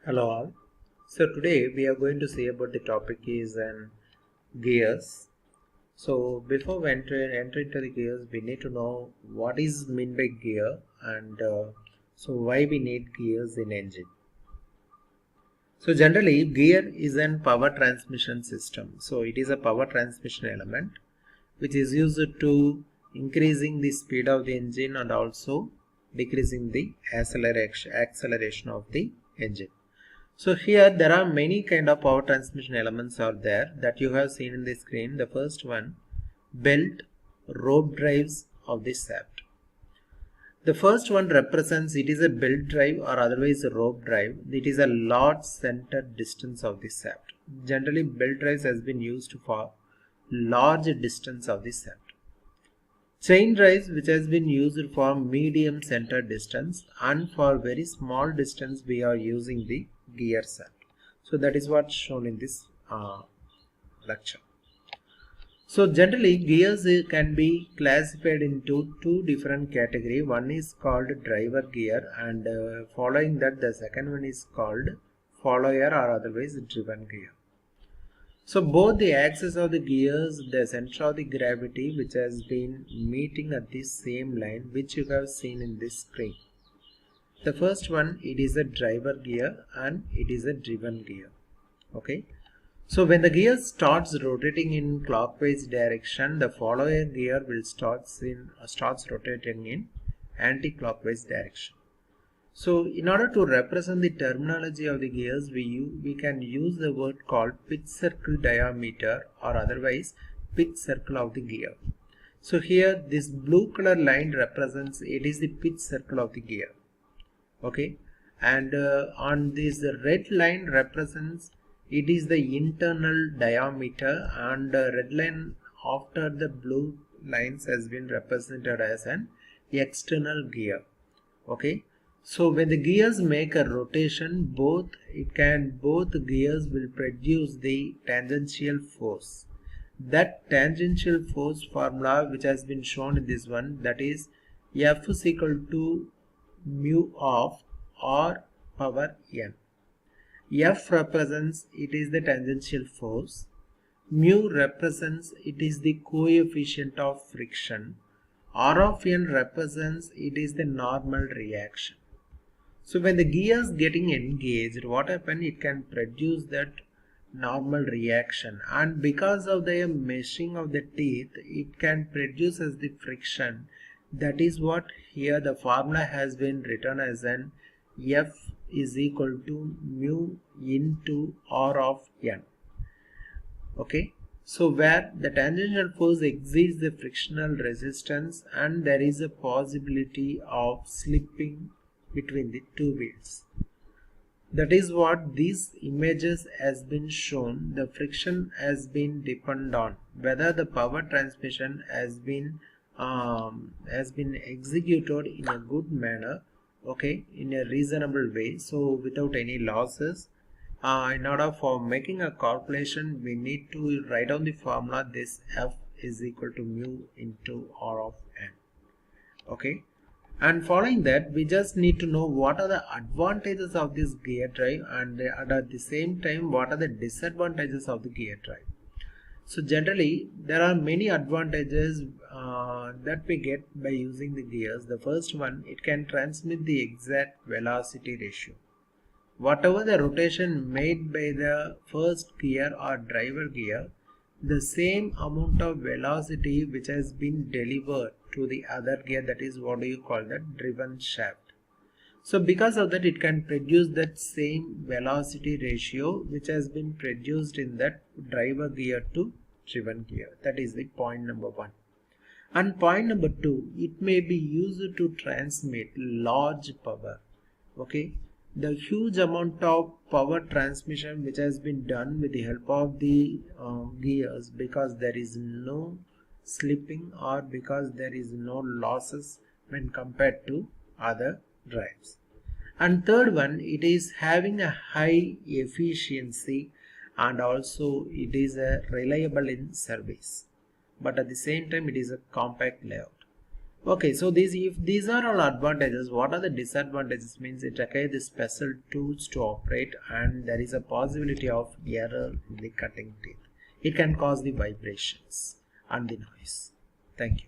Hello all. So today we are going to see about the topic is gears. So before we enter into the gears, we need to know what is meant by gear and so why we need gears in engine. So generally gear is an power transmission system. So it is a power transmission element which is used to increasing the speed of the engine and also decreasing the acceleration of the engine. So here there are many kind of power transmission elements are there that you have seen in the screen. The first one, belt rope drives of the shaft. The first one represents it is a belt drive or otherwise a rope drive. It is a large center distance of the shaft. Generally belt drives has been used for large distance of the shaft. Chain drives which has been used for medium center distance, and for very small distance we are using the gear shaft. So that is what's shown in this lecture. So generally gears can be classified into two different categories. One is called driver gear and following that the second one is called follower or otherwise driven gear. So both the axis of the gears, the center of the gravity which has been meeting at the same line which you have seen in this screen. The first one, it is a driver gear and it is a driven gear. Okay. So when the gear starts rotating in clockwise direction, the follower gear will starts rotating in anti-clockwise direction. So in order to represent the terminology of the gears, we can use the word called pitch circle diameter or otherwise pitch circle of the gear. So here this blue color line represents it is the pitch circle of the gear. Okay, and on this red line represents it is the internal diameter, and red line after the blue lines has been represented as an external gear. Okay, so when the gears make a rotation, both gears will produce the tangential force. That tangential force formula which has been shown in this one, that is F is equal to mu of R power n. F represents it is the tangential force, mu represents it is the coefficient of friction, R of n represents it is the normal reaction. So when the gears getting engaged, what happens? It can produce that normal reaction, and because of the meshing of the teeth, it can produce as the friction. That is what here the formula has been written as an F is equal to mu into R of n. Okay, so where the tangential force exceeds the frictional resistance and there is a possibility of slipping between the two wheels. That is what these images has been shown. The friction has been depend on whether the power transmission has been executed in a good manner, okay, in a reasonable way, so without any losses. In order for making a calculation, we need to write down the formula. This F is equal to mu into R of n. Okay, and following that we just need to know what are the advantages of this gear drive, and at the same time what are the disadvantages of the gear drive. So generally there are many advantages that we get by using the gears. The first one, it can transmit the exact velocity ratio. Whatever the rotation made by the first gear or driver gear, the same amount of velocity which has been delivered to the other gear, that is what do you call that driven shaft. So because of that, it can produce that same velocity ratio which has been produced in that driver gear to driven gear. That is the point number one. And point number two, it may be used to transmit large power. Okay, the huge amount of power transmission which has been done with the help of the gears, because there is no slipping or because there is no losses when compared to other drives. And third one, it is having a high efficiency and also it is a reliable in service, but at the same time it is a compact layout. Okay, so if these are all advantages, what are the disadvantages? Means it requires the special tools to operate, and there is a possibility of error in the cutting teeth. It can cause the vibrations and the noise. Thank you.